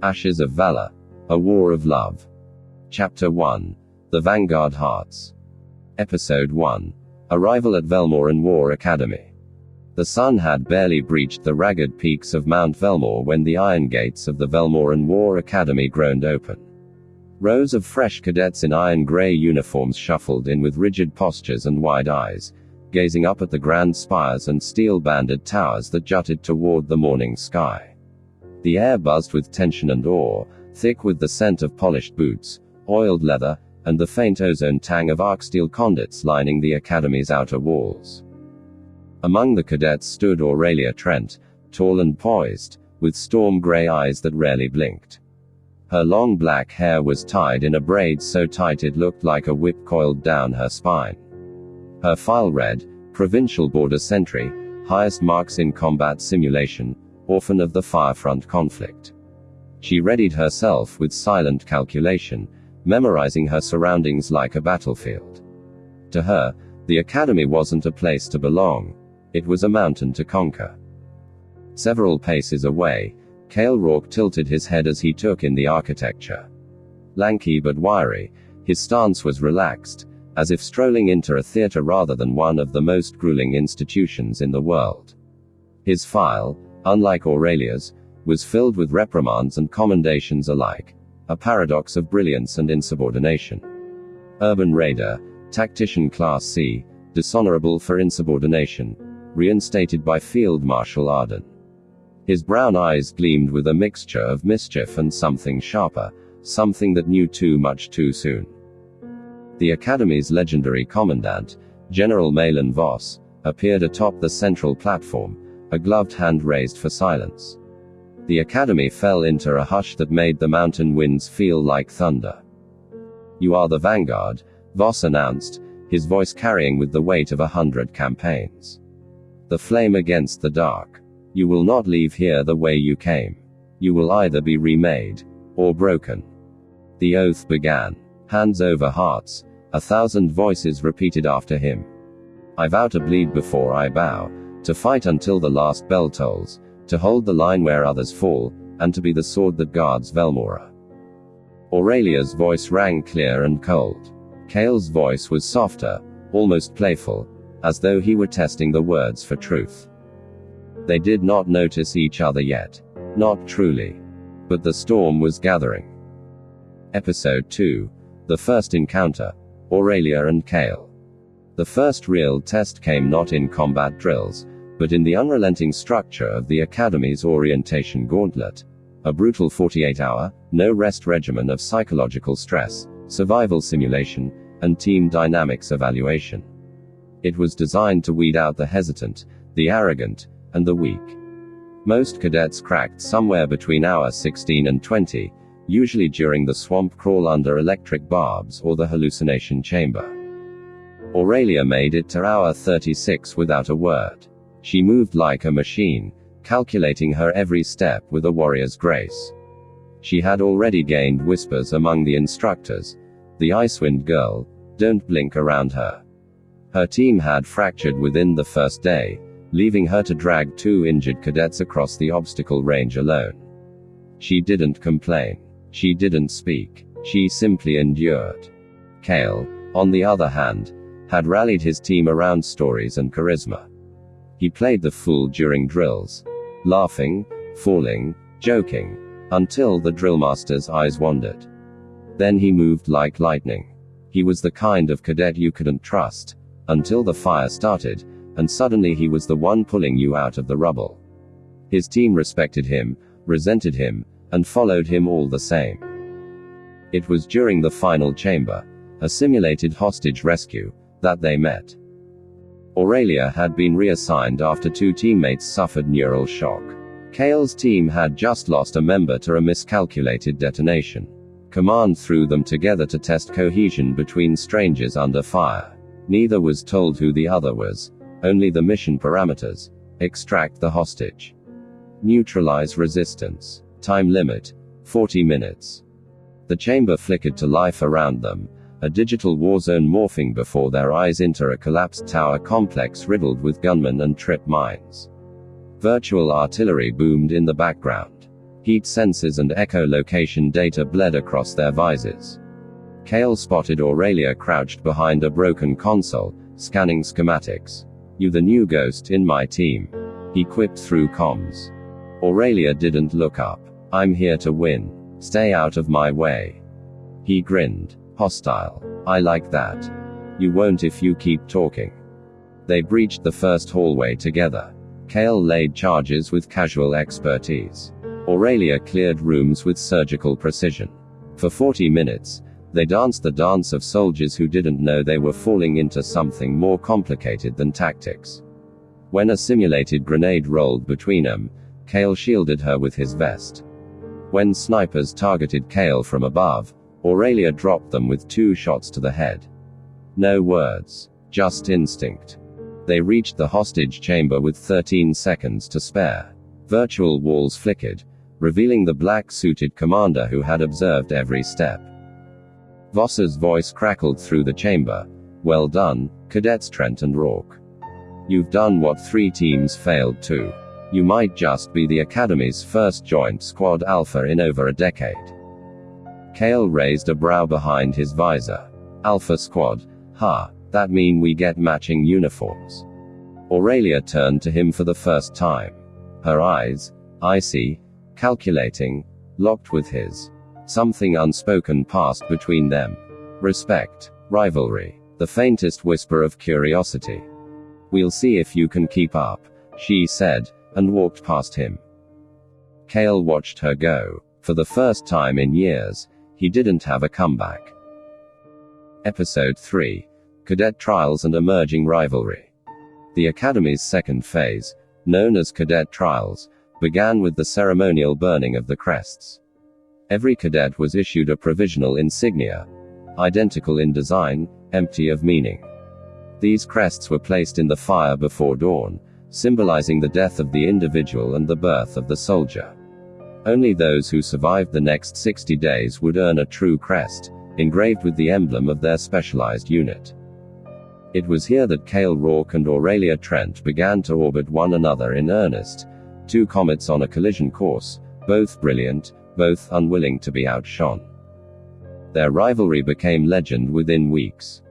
Ashes of Valor. A War of Love. Chapter 1. The Vanguard Hearts. Episode 1. Arrival at Velmoran War Academy. The sun had barely breached the ragged peaks of Mount Velmor when the iron gates of the Velmoran War Academy groaned open. Rows of fresh cadets in iron-grey uniforms shuffled in with rigid postures and wide eyes, gazing up at the grand spires and steel-banded towers that jutted toward the morning sky. The air buzzed with tension and awe, thick with the scent of polished boots, oiled leather, and the faint ozone tang of arc steel conduits lining the academy's outer walls. Among the cadets stood Aurelia Trent, tall and poised, with storm-grey eyes that rarely blinked. Her long black hair was tied in a braid so tight it looked like a whip coiled down her spine. Her file read, Provincial Border Sentry, highest marks in combat simulation, orphan of the Firefront conflict. She readied herself with silent calculation, memorizing her surroundings like a battlefield. To her, the academy wasn't a place to belong. It was a mountain to conquer. Several paces away, Cale Rourke tilted his head as he took in the architecture. Lanky but wiry, his stance was relaxed, as if strolling into a theater rather than one of the most grueling institutions in the world. His file, unlike Aurelia's, was filled with reprimands and commendations alike, a paradox of brilliance and insubordination. Urban Raider, Tactician Class C, dishonorable for insubordination, reinstated by Field Marshal Arden. His brown eyes gleamed with a mixture of mischief and something sharper, something that knew too much too soon. The Academy's legendary commandant, General Malin Voss, appeared atop the central platform, a gloved hand raised for silence. The Academy fell into a hush that made the mountain winds feel like thunder. "You are the vanguard," Voss announced, his voice carrying with the weight of 100 campaigns. "The flame against the dark. You will not leave here the way you came. You will either be remade, or broken." The oath began. Hands over hearts, 1,000 voices repeated after him. "I vow to bleed before I bow, to fight until the last bell tolls, to hold the line where others fall, and to be the sword that guards Velmora." Aurelia's voice rang clear and cold. Cale's voice was softer, almost playful, as though he were testing the words for truth. They did not notice each other yet. Not truly. But the storm was gathering. Episode 2. The First Encounter. Aurelia and Cale. The first real test came not in combat drills, but in the unrelenting structure of the Academy's orientation gauntlet. A brutal 48-hour, no-rest regimen of psychological stress, survival simulation, and team dynamics evaluation. It was designed to weed out the hesitant, the arrogant, and the weak. Most cadets cracked somewhere between hour 16 and 20, usually during the swamp crawl under electric barbs or the hallucination chamber. Aurelia made it to hour 36 without a word. She moved like a machine, calculating her every step with a warrior's grace. She had already gained whispers among the instructors. "The Icewind Girl, don't blink" around her. Her team had fractured within the first day, leaving her to drag 2 injured cadets across the obstacle range alone. She didn't complain. She didn't speak. She simply endured. Cale, on the other hand, had rallied his team around stories and charisma. He played the fool during drills, laughing, falling, joking, until the drillmaster's eyes wandered. Then he moved like lightning. He was the kind of cadet you couldn't trust, until the fire started, and suddenly he was the one pulling you out of the rubble. His team respected him, resented him, and followed him all the same. It was during the final chamber, a simulated hostage rescue, that they met. Aurelia had been reassigned after 2 teammates suffered neural shock. Cale's team had just lost a member to a miscalculated detonation. Command threw them together to test cohesion between strangers under fire. Neither was told who the other was, only the mission parameters. Extract the hostage. Neutralize resistance. Time limit, 40 minutes. The chamber flickered to life around them, a digital war zone morphing before their eyes into a collapsed tower complex riddled with gunmen and trip mines. Virtual artillery boomed in the background. Heat sensors and echolocation data bled across their visors. Kale spotted Aurelia crouched behind a broken console, scanning schematics. "You the new ghost in my team," he quipped through comms. Aurelia didn't look up. "I'm here to win. Stay out of my way." He grinned. Hostile. "I like that. You won't if you keep talking." They breached the first hallway together. Kale laid charges with casual expertise. Aurelia cleared rooms with surgical precision. For 40 minutes, they danced the dance of soldiers who didn't know they were falling into something more complicated than tactics. When a simulated grenade rolled between them, Kale shielded her with his vest. When snipers targeted Kale from above, Aurelia dropped them with 2 shots to the head. No words, just instinct. They reached the hostage chamber with 13 seconds to spare. Virtual walls flickered, revealing the black-suited commander who had observed every step. Voss's voice crackled through the chamber. "Well done, Cadets Trent and Rourke. You've done what 3 teams failed to. You might just be the Academy's first joint squad alpha in over a decade." Kale raised a brow behind his visor. "Alpha squad? Ha, that mean we get matching uniforms?" Aurelia turned to him for the first time. Her eyes, icy, calculating, locked with his. Something unspoken passed between them. Respect, rivalry, the faintest whisper of curiosity. "We'll see if you can keep up," she said, and walked past him. Kale watched her go. For the first time in years, he didn't have a comeback. Episode 3. Cadet Trials and Emerging Rivalry. The Academy's second phase, known as Cadet Trials, began with the ceremonial burning of the crests. Every cadet was issued a provisional insignia, identical in design, empty of meaning. These crests were placed in the fire before dawn, symbolizing the death of the individual and the birth of the soldier. Only those who survived the next 60 days would earn a true crest, engraved with the emblem of their specialized unit. It was here that Kale Rourke and Aurelia Trent began to orbit one another in earnest, 2 comets on a collision course, both brilliant, both unwilling to be outshone. Their rivalry became legend within weeks.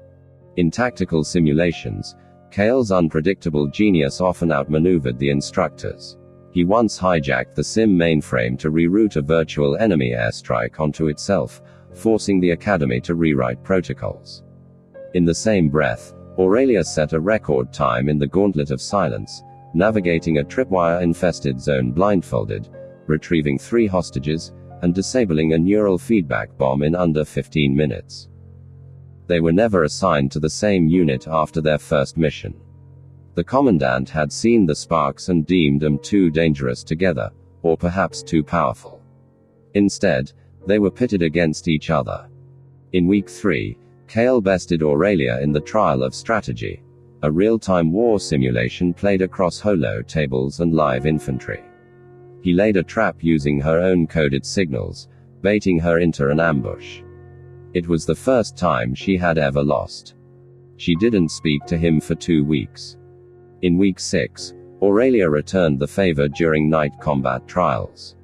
In tactical simulations, Kale's unpredictable genius often outmaneuvered the instructors. He once hijacked the sim mainframe to reroute a virtual enemy airstrike onto itself, forcing the Academy to rewrite protocols. In the same breath, Aurelia set a record time in the Gauntlet of Silence, navigating a tripwire-infested zone blindfolded, retrieving 3 hostages, and disabling a neural feedback bomb in under 15 minutes. They were never assigned to the same unit after their first mission. The commandant had seen the sparks and deemed them too dangerous together, or perhaps too powerful. Instead, they were pitted against each other. In week 3, Kale bested Aurelia in the Trial of Strategy, a real-time war simulation played across holo tables and live infantry. He laid a trap using her own coded signals, baiting her into an ambush. It was the first time she had ever lost. She didn't speak to him for 2 weeks. In week 6, Aurelia returned the favor during night combat trials.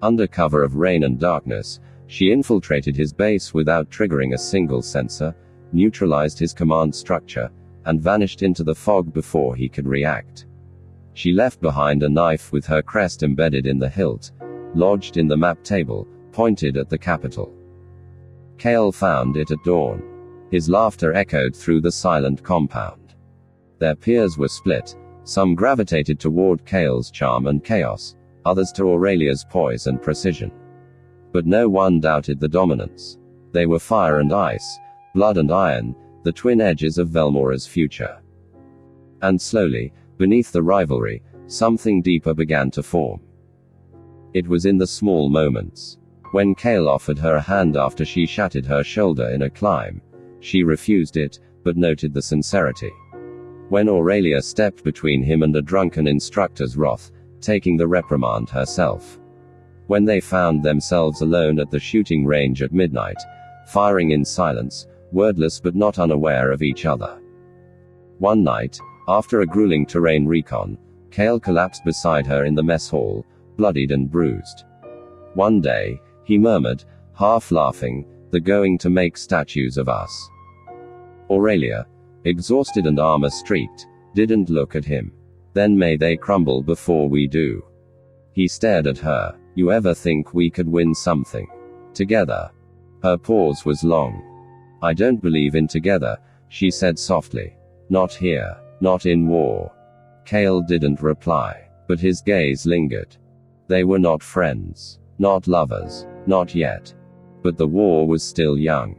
Under cover of rain and darkness, she infiltrated his base without triggering a single sensor, neutralized his command structure, and vanished into the fog before he could react. She left behind a knife with her crest embedded in the hilt, lodged in the map table, pointed at the capital. Kale found it at dawn. His laughter echoed through the silent compound. Their peers were split, some gravitated toward Kale's charm and chaos, others to Aurelia's poise and precision. But no one doubted the dominance. They were fire and ice, blood and iron, the twin edges of Velmora's future. And slowly, beneath the rivalry, something deeper began to form. It was in the small moments. When Kale offered her a hand after she shattered her shoulder in a climb, she refused it, but noted the sincerity. When Aurelia stepped between him and a drunken instructor's wrath, taking the reprimand herself. When they found themselves alone at the shooting range at midnight, firing in silence, wordless but not unaware of each other. One night, after a grueling terrain recon, Kale collapsed beside her in the mess hall, bloodied and bruised. One day, he murmured, half laughing, "They're going to make statues of us." Aurelia, exhausted and armor-streaked, didn't look at him. "Then may they crumble before we do." He stared at her. "You ever think we could win something together?" Her pause was long. "I don't believe in together," she said softly. "Not here. Not in war." Cale didn't reply, but his gaze lingered. They were not friends. Not lovers. Not yet. But the war was still young.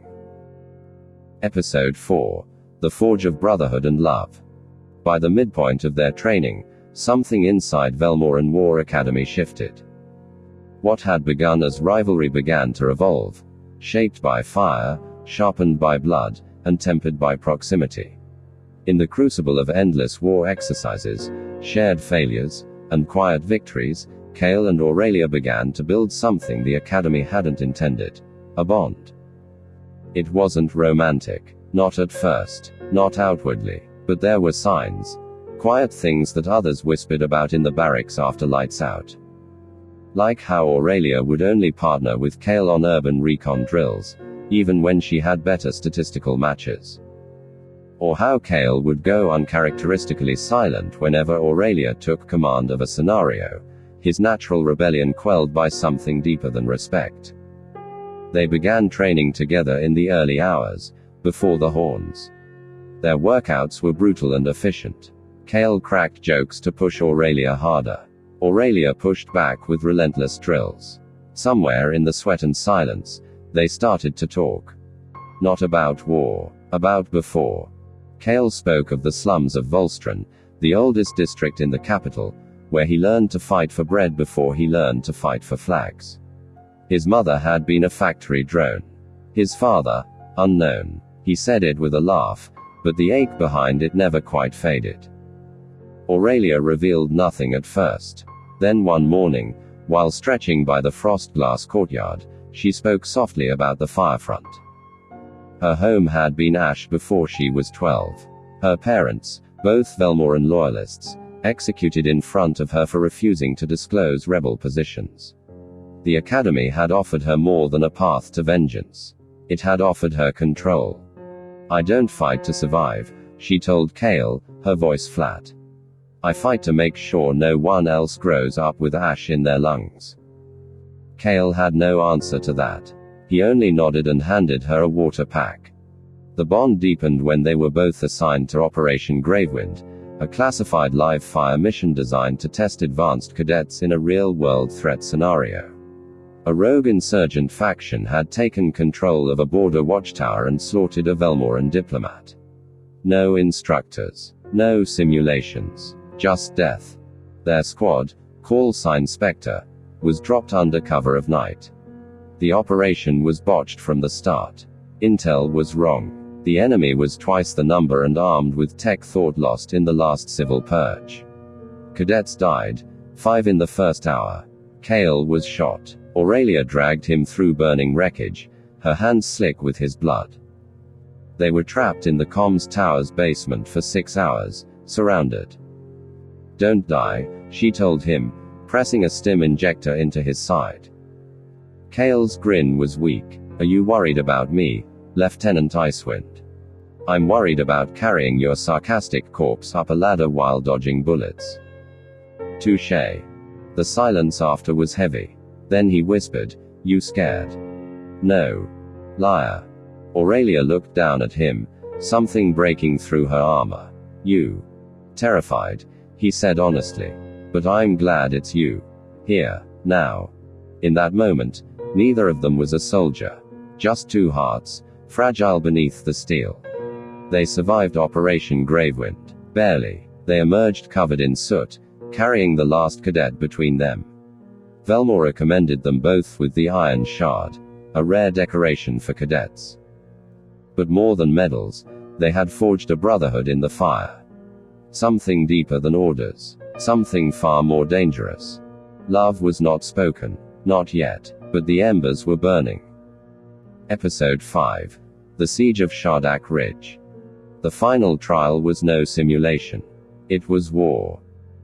Episode 4. The Forge of Brotherhood and Love. By the midpoint of their training, something inside Velmoran War Academy shifted. What had begun as rivalry began to evolve, shaped by fire, sharpened by blood, and tempered by proximity. In the crucible of endless war exercises, shared failures, and quiet victories, Cale and Aurelia began to build something the Academy hadn't intended: a bond. It wasn't romantic. Not at first. Not outwardly. But there were signs. Quiet things that others whispered about in the barracks after lights out. Like how Aurelia would only partner with Cale on urban recon drills, even when she had better statistical matches. Or how Cale would go uncharacteristically silent whenever Aurelia took command of a scenario, his natural rebellion quelled by something deeper than respect. They began training together in the early hours, before the horns. Their workouts were brutal and efficient. Cale cracked jokes to push Aurelia harder. Aurelia pushed back with relentless drills. Somewhere in the sweat and silence, they started to talk. Not about war. About before. Cale spoke of the slums of Volstran, the oldest district in the capital, where he learned to fight for bread before he learned to fight for flags. His mother had been a factory drone. His father, unknown. He said it with a laugh, but the ache behind it never quite faded. Aurelia revealed nothing at first. Then one morning, while stretching by the frost-glass courtyard, she spoke softly about the firefront. Her home had been ash before she was 12. Her parents, both Velmoran loyalists, executed in front of her for refusing to disclose rebel positions. The Academy had offered her more than a path to vengeance. It had offered her control. "I don't fight to survive," she told Cale, her voice flat. "I fight to make sure no one else grows up with ash in their lungs." Cale had no answer to that. He only nodded and handed her a water pack. The bond deepened when they were both assigned to Operation Gravewind, a classified live-fire mission designed to test advanced cadets in a real-world threat scenario. A rogue insurgent faction had taken control of a border watchtower and slaughtered a Velmoran diplomat. No instructors. No simulations. Just death. Their squad, call sign Spectre, was dropped under cover of night. The operation was botched from the start. Intel was wrong. The enemy was twice the number and armed with tech thought lost in the last civil purge. Cadets died, 5 in the first hour. Cale was shot. Aurelia dragged him through burning wreckage, her hands slick with his blood. They were trapped in the comms tower's basement for 6 hours, surrounded. "Don't die," she told him, pressing a stim injector into his side. Cale's grin was weak. "Are you worried about me, Lieutenant Icewind?" "I'm worried about carrying your sarcastic corpse up a ladder while dodging bullets." "Touché." The silence after was heavy. Then he whispered, "You scared?" "No." "Liar." Aurelia looked down at him, something breaking through her armor. "You." "Terrified," he said honestly. "But I'm glad it's you. Here, now." In that moment, neither of them was a soldier. Just two hearts, fragile beneath the steel. They survived Operation Gravewind. Barely. They emerged covered in soot, carrying the last cadet between them. Velmora commended them both with the Iron Shard, a rare decoration for cadets. But more than medals, they had forged a brotherhood in the fire. Something deeper than orders. Something far more dangerous. Love was not spoken. Not yet. But the embers were burning. Episode 5. The Siege of Shardak Ridge. The final trial was no simulation. It was war.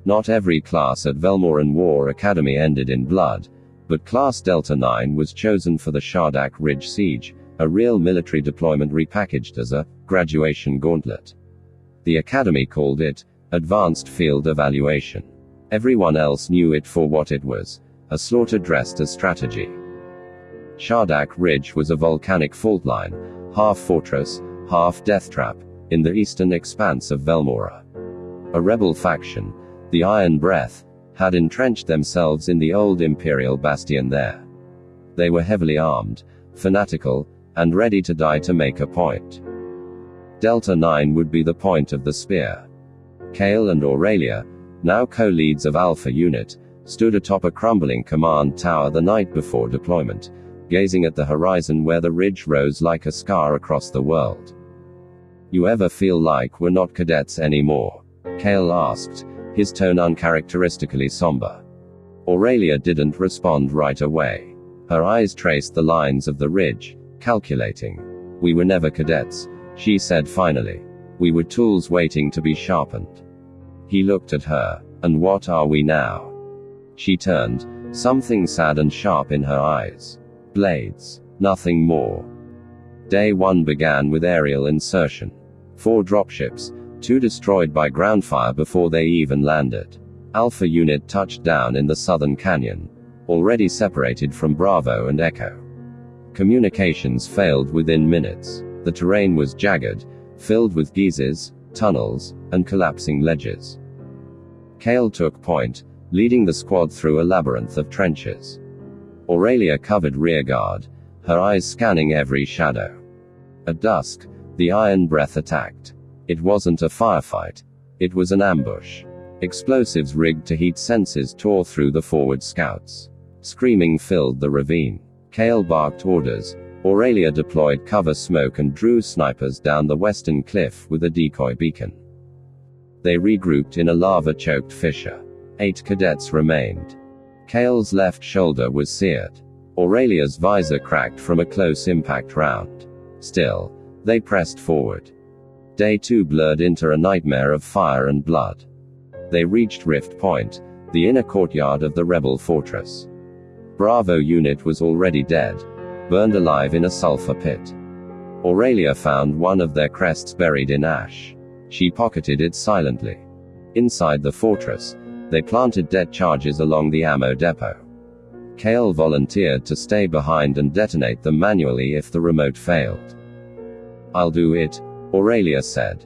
Not every class at Velmoran War Academy ended in blood, But Class Delta 9 was chosen for the Shardak Ridge Siege, a real military deployment repackaged as a graduation gauntlet. The Academy called it Advanced Field Evaluation. Everyone else knew it for what it was, a slaughter dressed as strategy. Shardak Ridge was a volcanic fault line, half fortress, half death trap, in the eastern expanse of Velmora. A rebel faction, the Iron Breath, had entrenched themselves in the old Imperial bastion there. They were heavily armed, fanatical, and ready to die to make a point. Delta 9 would be the point of the spear. Kale and Aurelia, now co-leads of Alpha Unit, stood atop a crumbling command tower the night before deployment, gazing at the horizon where the ridge rose like a scar across the world. "You ever feel like we're not cadets anymore?" Kale asked, his tone uncharacteristically somber. Aurelia didn't respond right away. Her eyes traced the lines of the ridge, calculating. "We were never cadets," she said finally. "We were tools waiting to be sharpened." He looked at her. "And what are we now?" She turned, something sad and sharp in her eyes. "Blades. Nothing more." Day 1 began with aerial insertion. 4 dropships, 2 destroyed by ground fire before they even landed. Alpha Unit touched down in the southern canyon, already separated from Bravo and Echo. Communications failed within minutes. The terrain was jagged, filled with geysers, tunnels, and collapsing ledges. Kale took point, leading the squad through a labyrinth of trenches. Aurelia covered rearguard, her eyes scanning every shadow. At dusk, the Iron Breath attacked. It wasn't a firefight. It was an ambush. Explosives rigged to heat sensors tore through the forward scouts. Screaming filled the ravine. Kale barked orders. Aurelia deployed cover smoke and drew snipers down the western cliff with a decoy beacon. They regrouped in a lava-choked fissure. 8 cadets remained. Kale's left shoulder was seared. Aurelia's visor cracked from a close impact round. Still, they pressed forward. Day 2 blurred into a nightmare of fire and blood. They reached Rift Point, the inner courtyard of the rebel fortress. Bravo Unit was already dead, burned alive in a sulfur pit. Aurelia found one of their crests buried in ash. She pocketed it silently. Inside the fortress, they planted det charges along the ammo depot. Kale volunteered to stay behind and detonate them manually if the remote failed. "I'll do it," Aurelia said.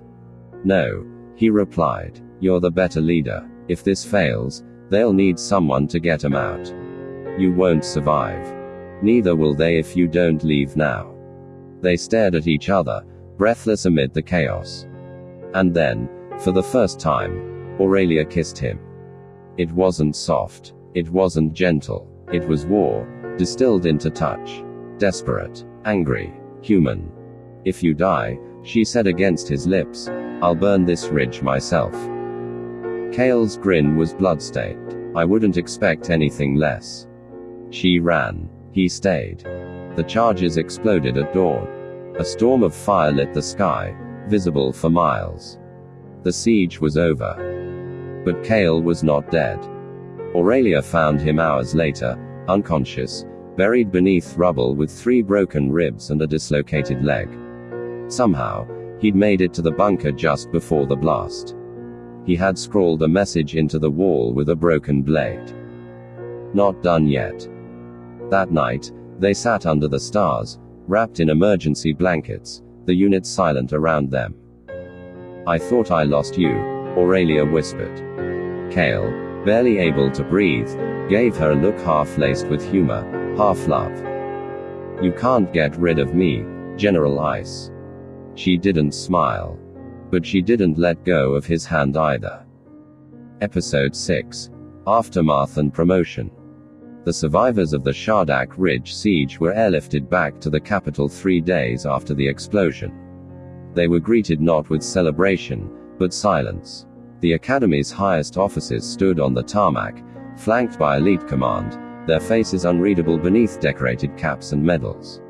"No," he replied. "You're the better leader. If this fails, they'll need someone to get 'em out. You won't survive. Neither will they if you don't leave now." They stared at each other, breathless amid the chaos. And then, for the first time, Aurelia kissed him. It wasn't soft. It wasn't gentle. It was war, distilled into touch. Desperate. Angry. Human. "If you die," she said against his lips, "I'll burn this ridge myself." Kale's grin was bloodstained. "I wouldn't expect anything less." She ran. He stayed. The charges exploded at dawn. A storm of fire lit the sky, visible for miles. The siege was over. But Kale was not dead. Aurelia found him hours later, unconscious, buried beneath rubble with 3 broken ribs and a dislocated leg. Somehow, he'd made it to the bunker just before the blast. He had scrawled a message into the wall with a broken blade. Not done yet. That night, they sat under the stars, wrapped in emergency blankets, the unit silent around them. "I thought I lost you," Aurelia whispered. Kale, barely able to breathe, gave her a look half laced with humor, half love. "You can't get rid of me, General Ice." She didn't smile. But she didn't let go of his hand either. Episode 6. Aftermath and Promotion. The survivors of the Shardak Ridge siege were airlifted back to the capital 3 days after the explosion. They were greeted not with celebration, but silence. The Academy's highest officers stood on the tarmac, flanked by elite command, their faces unreadable beneath decorated caps and medals.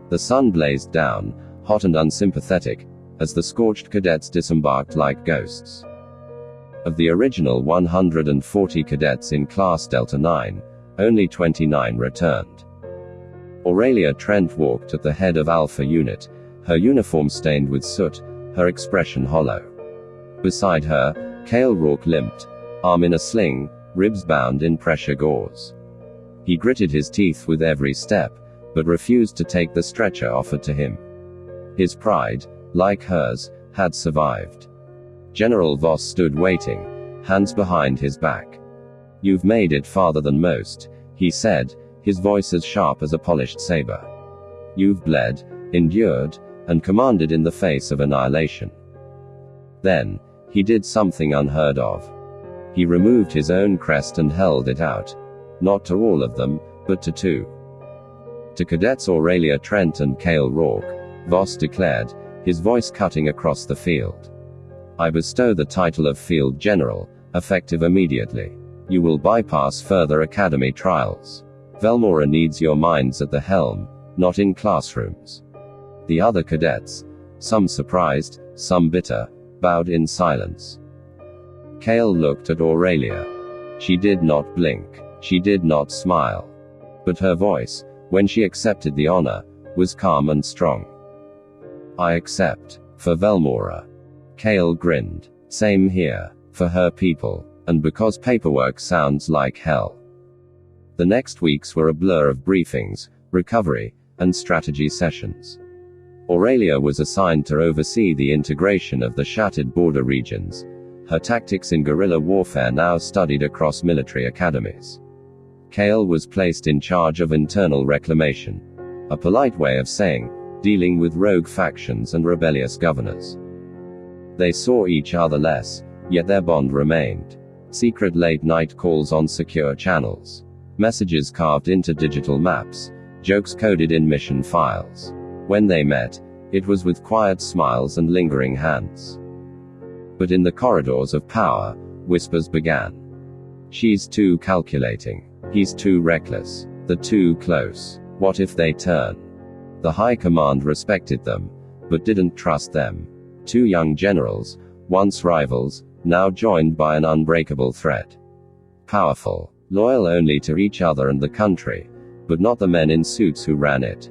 The sun blazed down, hot and unsympathetic, as the scorched cadets disembarked like ghosts. Of the original 140 cadets in Class Delta 9, Only 29 returned. Aurelia Trent walked at the head of Alpha Unit, her uniform stained with soot, her expression hollow. Beside her, Cale Rourke limped, arm in a sling, ribs bound in pressure gauze. He gritted his teeth with every step, but refused to take the stretcher offered to him. His pride, like hers, had survived. General Voss stood waiting, hands behind his back. "You've made it farther than most," he said, his voice as sharp as a polished saber. "You've bled, endured, and commanded in the face of annihilation." Then, he did something unheard of. He removed his own crest and held it out. Not to all of them, but to two. To Cadets Aurelia Trent and Cale Rourke, Voss declared, his voice cutting across the field. "I bestow the title of Field General, effective immediately. You will bypass further academy trials. Velmora needs your minds at the helm, not in classrooms." The other cadets, some surprised, some bitter, bowed in silence. Cale looked at Aurelia. She did not blink. She did not smile. But her voice, when she accepted the honor, was calm and strong. "I accept. For Velmora." Cale grinned. "Same here. For her people. And because paperwork sounds like hell." The next weeks were a blur of briefings, recovery, and strategy sessions. Aurelia was assigned to oversee the integration of the shattered border regions, her tactics in guerrilla warfare now studied across military academies. Cale was placed in charge of internal reclamation, a polite way of saying, dealing with rogue factions and rebellious governors. They saw each other less, yet their bond remained. Secret late-night calls on secure channels. Messages carved into digital maps, jokes coded in mission files. When they met, it was with quiet smiles and lingering hands. But in the corridors of power, whispers began. "She's too calculating. He's too reckless. They're too close. What if they turn?" The high command respected them, but didn't trust them. Two young generals, once rivals, now joined by an unbreakable threat. Powerful, loyal only to each other and the country, but not the men in suits who ran it.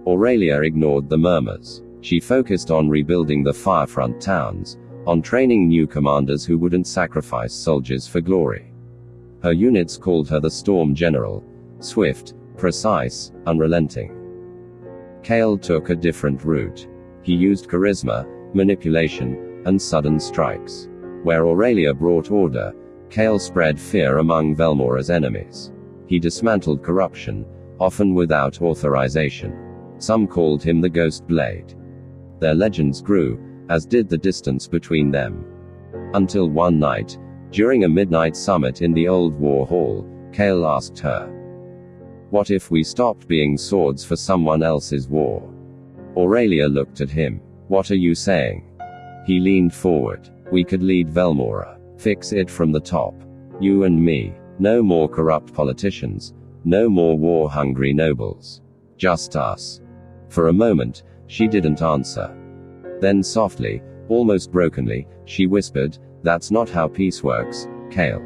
Aurelia ignored the murmurs. She focused on rebuilding the firefront towns, on training new commanders who wouldn't sacrifice soldiers for glory. Her units called her the Storm General, swift, precise, unrelenting. Cale took a different route. He used charisma, manipulation, and sudden strikes. Where Aurelia brought order, Cale spread fear among Velmora's enemies. He dismantled corruption, often without authorization. Some called him the Ghost Blade. Their legends grew, as did the distance between them. Until one night, during a midnight summit in the old war hall, Cale asked her, "What if we stopped being swords for someone else's war?" Aurelia looked at him. "What are you saying?" He leaned forward. "We could lead Velmora. Fix it from the top. You and me. No more corrupt politicians. No more war-hungry nobles. Just us." For a moment, she didn't answer. Then softly, almost brokenly, she whispered, "That's not how peace works, Cale."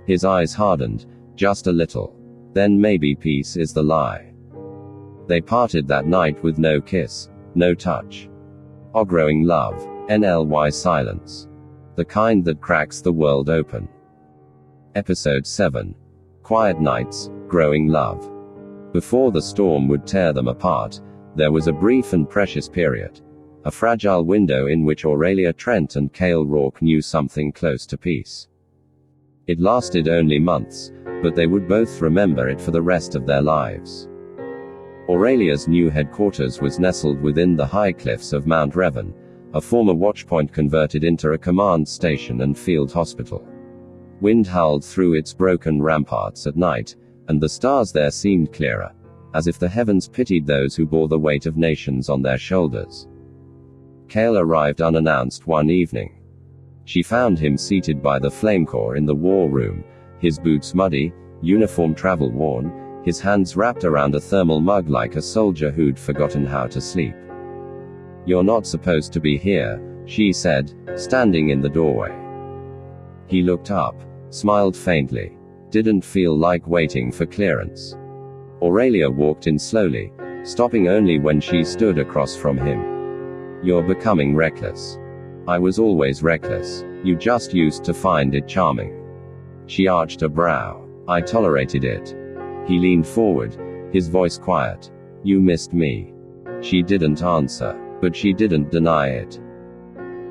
His eyes hardened, just a little. Then maybe peace is the lie. They parted that night with no kiss, no touch. Or growing love, NLY silence. The kind that cracks the world open. Episode 7. Quiet Nights, Growing Love. Before the storm would tear them apart, there was a brief and precious period. A fragile window in which Aurelia Trent and Cale Rourke knew something close to peace. It lasted only months, but they would both remember it for the rest of their lives. Aurelia's new headquarters was nestled within the high cliffs of Mount Revan, a former watchpoint converted into a command station and field hospital. Wind howled through its broken ramparts at night, and the stars there seemed clearer, as if the heavens pitied those who bore the weight of nations on their shoulders. Cale arrived unannounced one evening. She found him seated by the flame core in the war room, his boots muddy, uniform travel worn, his hands wrapped around a thermal mug like a soldier who'd forgotten how to sleep. "You're not supposed to be here," she said, standing in the doorway. He looked up, smiled faintly. didn't feel like waiting for clearance. Aurelia walked in slowly, stopping only when she stood across from him. "You're becoming reckless." "I was always reckless. You just used to find it charming." She arched a brow. "I tolerated it." He leaned forward, his voice quiet. "You missed me." She didn't answer, but she didn't deny it.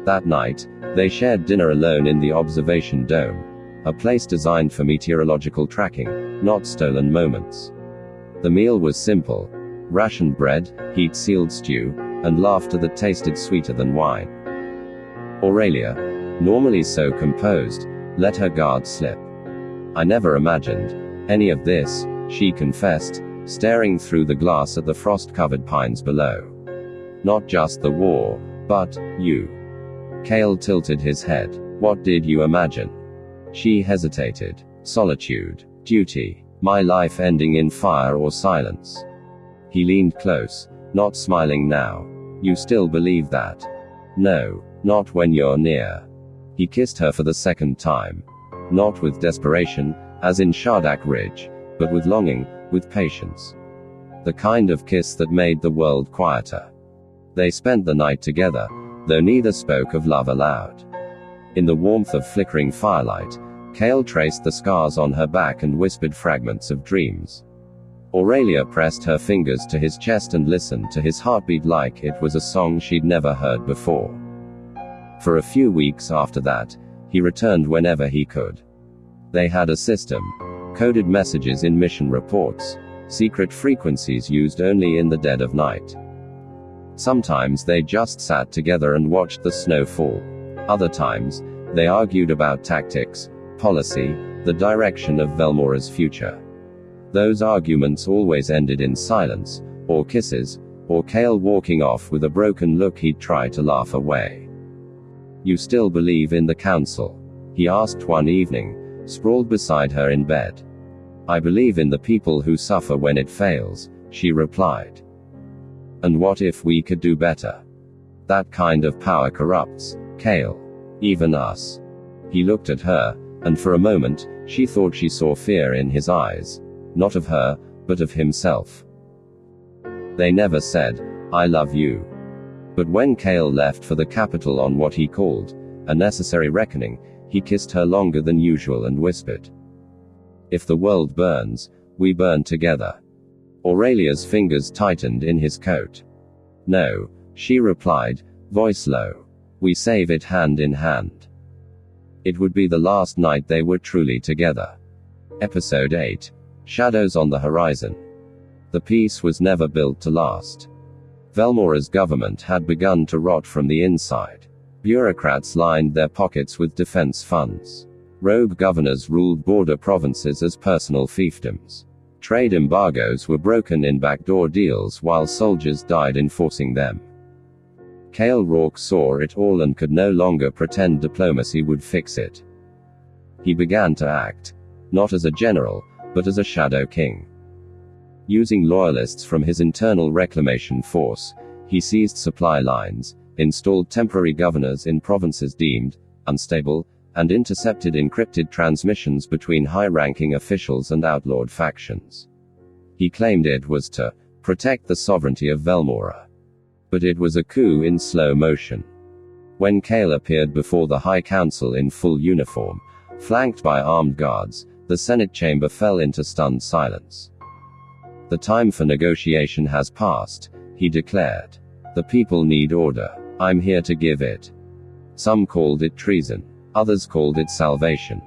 That night, they shared dinner alone in the observation dome, a place designed for meteorological tracking, not stolen moments. The meal was simple: rationed bread, heat-sealed stew, and laughter that tasted sweeter than wine. Aurelia, normally so composed, let her guard slip. "I never imagined any of this," she confessed, staring through the glass at the frost-covered pines below. "Not just the war, but you." Cale tilted his head. "What did you imagine?" She hesitated. "Solitude, duty, my life ending in fire or silence." He leaned close, not smiling now. "You still believe that?" "No, not when you're near." He kissed her for the second time. Not with desperation, as in Shardak Ridge, but with longing, with patience. The kind of kiss that made the world quieter. They spent the night together, though neither spoke of love aloud. In the warmth of flickering firelight, Cale traced the scars on her back and whispered fragments of dreams. Aurelia pressed her fingers to his chest and listened to his heartbeat like it was a song she'd never heard before. For a few weeks after that, he returned whenever he could. They had a system: coded messages in mission reports, secret frequencies used only in the dead of night. Sometimes they just sat together and watched the snow fall. Other times, they argued about tactics, policy, the direction of Velmora's future. Those arguments always ended in silence, or kisses, or Cale walking off with a broken look he'd try to laugh away. "You still believe in the Council?" he asked one evening, sprawled beside her in bed. "I believe in the people who suffer when it fails," she replied. "And what if we could do better?" "That kind of power corrupts, Cale. Even us." He looked at her, and for a moment, she thought she saw fear in his eyes. Not of her, but of himself. They never said, "I love you." But when Cale left for the capital on what he called a necessary reckoning, he kissed her longer than usual and whispered, "If the world burns, we burn together." Aurelia's fingers tightened in his coat. "No," she replied, voice low. "We save it hand in hand." It would be the last night they were truly together. Episode 8. Shadows on the Horizon. The peace was never built to last. Velmora's government had begun to rot from the inside. Bureaucrats lined their pockets with defense funds. Rogue governors ruled border provinces as personal fiefdoms. Trade embargoes were broken in backdoor deals while soldiers died enforcing them. Cale Rourke saw it all and could no longer pretend diplomacy would fix it. He began to act. Not as a general, but as a shadow king. Using loyalists from his internal reclamation force, he seized supply lines, installed temporary governors in provinces deemed unstable, and intercepted encrypted transmissions between high-ranking officials and outlawed factions. He claimed it was to protect the sovereignty of Velmora. But it was a coup in slow motion. When Cale appeared before the High Council in full uniform, flanked by armed guards, the Senate chamber fell into stunned silence. "The time for negotiation has passed," he declared. "The people need order. I'm here to give it." Some called it treason. Others called it salvation.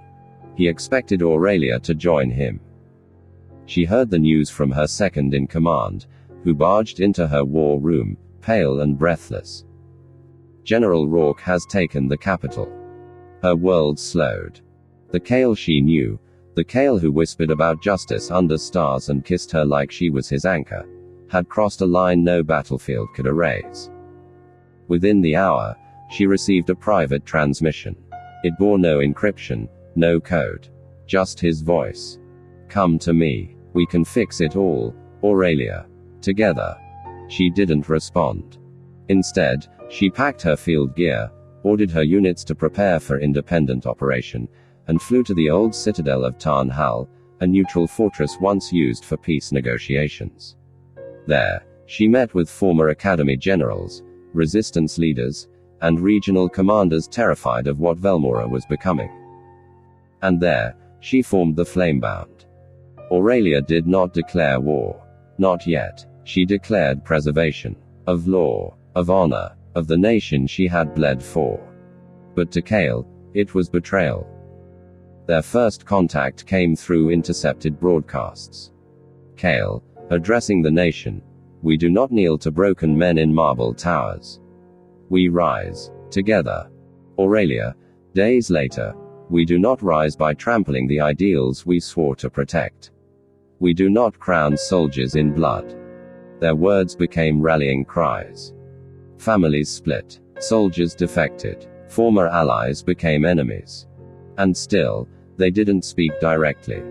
He expected Aurelia to join him. She heard the news from her second-in-command, who barged into her war room, pale and breathless. "General Rourke has taken the capital." Her world slowed. The Cale she knew, the Cale who whispered about justice under stars and kissed her like she was his anchor, had crossed a line no battlefield could erase. Within the hour, she received a private transmission. It bore no encryption, no code. Just his voice. "Come to me. We can fix it all, Aurelia. Together." She didn't respond. Instead, she packed her field gear, ordered her units to prepare for independent operation, and flew to the old citadel of Tarn Hal, a neutral fortress once used for peace negotiations. There, she met with former Academy generals, resistance leaders, and regional commanders terrified of what Velmora was becoming. And there, she formed the Flamebound. Aurelia did not declare war. Not yet. She declared preservation. Of law, of honor, of the nation she had bled for. But to Kale, it was betrayal. Their first contact came through intercepted broadcasts. Kale, addressing the nation, "We do not kneel to broken men in marble towers. We rise, together." Aurelia, days later, "We do not rise by trampling the ideals we swore to protect. We do not crown soldiers in blood." Their words became rallying cries. Families split, soldiers defected, former allies became enemies. And still, they didn't speak directly.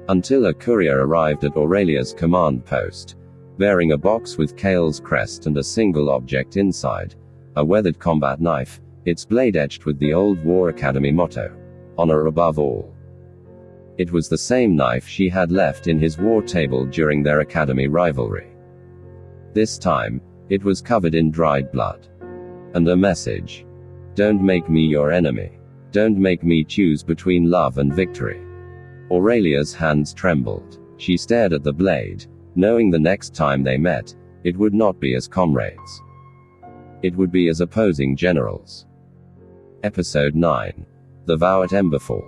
Until a courier arrived at Aurelia's command post, bearing a box with Kale's crest and a single object inside, a weathered combat knife, its blade etched with the old War Academy motto, "Honor above all." It was the same knife she had left in his war table during their Academy rivalry. This time, it was covered in dried blood. And a message. "Don't make me your enemy. Don't make me choose between love and victory." Aurelia's hands trembled. She stared at the blade, knowing the next time they met, it would not be as comrades. It would be as opposing generals. Episode 9. The Vow at Emberfall.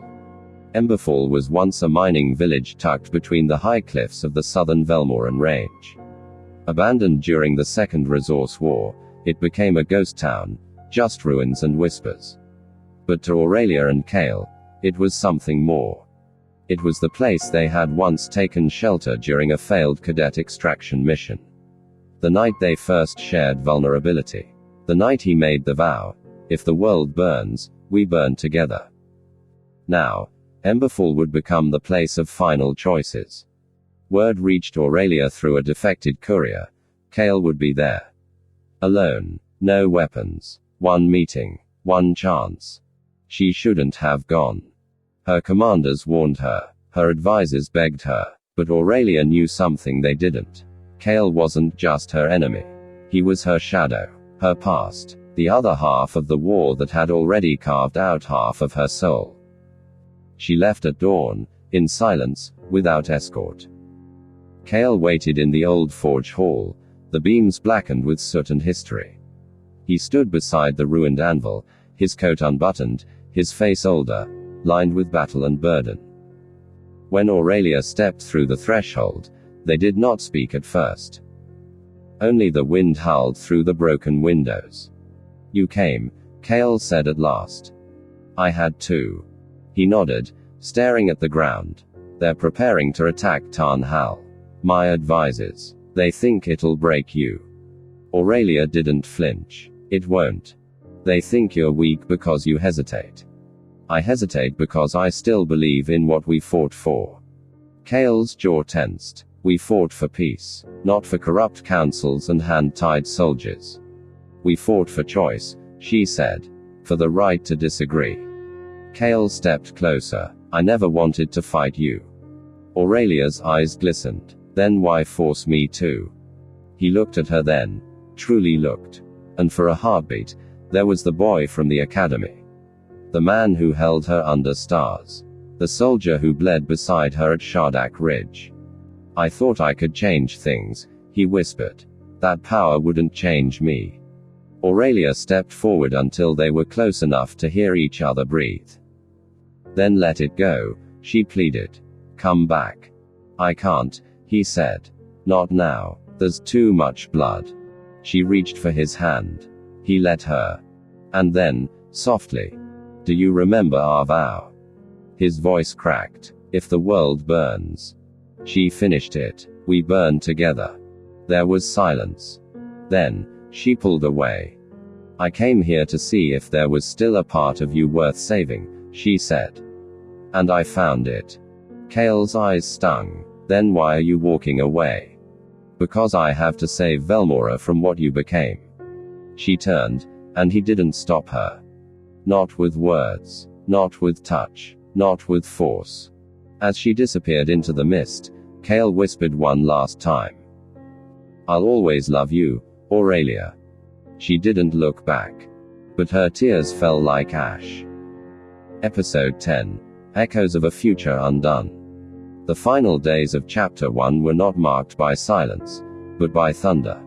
Emberfall was once a mining village tucked between the high cliffs of the southern Velmoran range. Abandoned during the Second Resource War, it became a ghost town, just ruins and whispers. But to Aurelia and Kale, it was something more. It was the place they had once taken shelter during a failed cadet extraction mission. The night they first shared vulnerability. The night he made the vow, "If the world burns, we burn together." Now, Emberfall would become the place of final choices. Word reached Aurelia through a defected courier. Kale would be there. Alone. No weapons. One meeting. One chance. She shouldn't have gone. Her commanders warned her. Her advisors begged her. But Aurelia knew something they didn't. Kale wasn't just her enemy. He was her shadow. Her past. The other half of the war that had already carved out half of her soul. She left at dawn, in silence, without escort. Kale waited in the old forge hall, the beams blackened with soot and history. He stood beside the ruined anvil, his coat unbuttoned, his face older, lined with battle and burden. When Aurelia stepped through the threshold, they did not speak at first. Only the wind howled through the broken windows. "You came," Kale said at last. "I had to." He nodded, staring at the ground. "They're preparing to attack Tarn Hal. My advisors. They think it'll break you." Aurelia didn't flinch. "It won't. They think you're weak because you hesitate. I hesitate because I still believe in what we fought for." Kale's jaw tensed. "We fought for peace, not for corrupt councils and hand-tied soldiers. We fought for choice," she said. "For the right to disagree." Kale stepped closer. "I never wanted to fight you." Aurelia's eyes glistened. "Then why force me to?" He looked at her then. Truly looked. And for a heartbeat, there was the boy from the academy. The man who held her under stars. The soldier who bled beside her at Shardak Ridge. "I thought I could change things," he whispered. "That power wouldn't change me." Aurelia stepped forward until they were close enough to hear each other breathe. "Then let it go," she pleaded. "Come back." "I can't," he said. "Not now. There's too much blood." She reached for his hand. He let her. And then, softly, "Do you remember our vow?" His voice cracked. "If the world burns." She finished it. "We burn together." There was silence. Then, she pulled away. "I came here to see if there was still a part of you worth saving," she said. "And I found it." Kale's eyes stung. "Then why are you walking away?" "Because I have to save Velmora from what you became." She turned, and he didn't stop her. Not with words. Not with touch. not with force. As she disappeared into the mist, Kale whispered one last time. I'll always love you, Aurelia. She didn't look back. But her tears fell like ash. Episode 10. Echoes of a Future Undone. The final days of Chapter 1 were not marked by silence, but by thunder.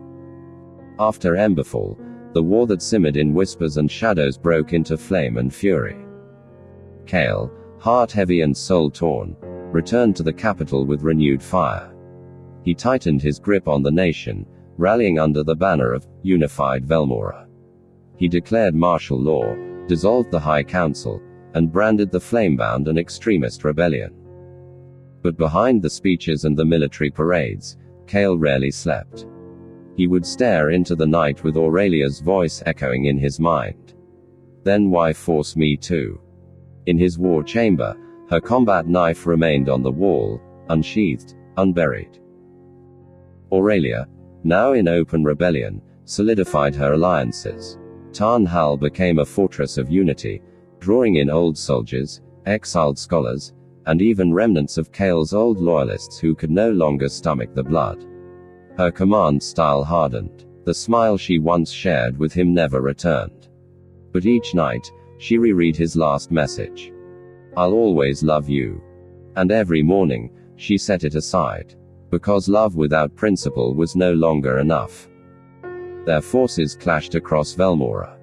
After Emberfall, the war that simmered in whispers and shadows broke into flame and fury. Kale, heart heavy and soul torn, returned to the capital with renewed fire. He tightened his grip on the nation, rallying under the banner of unified Velmora. He declared martial law, dissolved the High Council, and branded the Flamebound an extremist rebellion. But behind the speeches and the military parades, Kale rarely slept. He would stare into the night with Aurelia's voice echoing in his mind. Then why force me to? In his war chamber, her combat knife remained on the wall, unsheathed, unburied. Aurelia, now in open rebellion, solidified her alliances. Tarn Hal became a fortress of unity, drawing in old soldiers, exiled scholars, and even remnants of Kale's old loyalists who could no longer stomach the blood. Her command style hardened. The smile she once shared with him never returned. But each night, she reread his last message. I'll always love you. And every morning, she set it aside. Because love without principle was no longer enough. Their forces clashed across Velmora.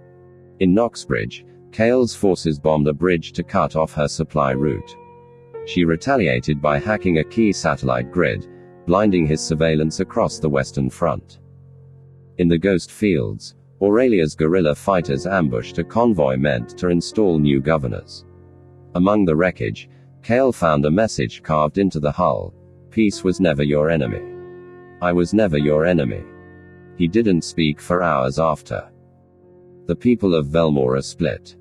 In Knoxbridge, Kale's forces bombed a bridge to cut off her supply route. She retaliated by hacking a key satellite grid, blinding his surveillance across the Western Front. In the Ghost Fields, Aurelia's guerrilla fighters ambushed a convoy meant to install new governors. Among the wreckage, Kale found a message carved into the hull: peace was never your enemy. I was never your enemy. He didn't speak for hours after. The people of Velmora split.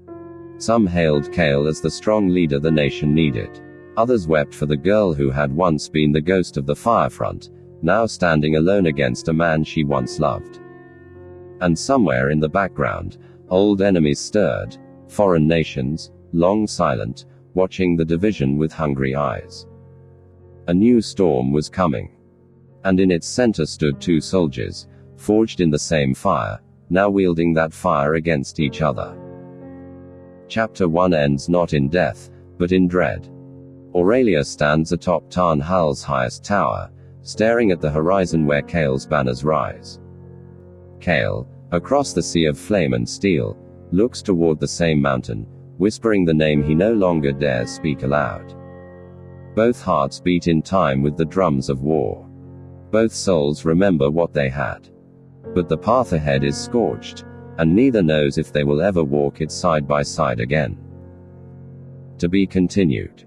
Some hailed Kale as the strong leader the nation needed. Others wept for the girl who had once been the ghost of the Firefront, now standing alone against a man she once loved. And somewhere in the background, old enemies stirred, foreign nations, long silent, watching the division with hungry eyes. A new storm was coming. And in its center stood two soldiers, forged in the same fire, now wielding that fire against each other. Chapter 1 ends not in death, but in dread. Aurelia stands atop Tarn Hal's highest tower, staring at the horizon where Kale's banners rise. Kale, across the sea of flame and steel, looks toward the same mountain, whispering the name he no longer dares speak aloud. Both hearts beat in time with the drums of war. Both souls remember what they had. But the path ahead is scorched, and neither knows if they will ever walk it side by side again. To be continued.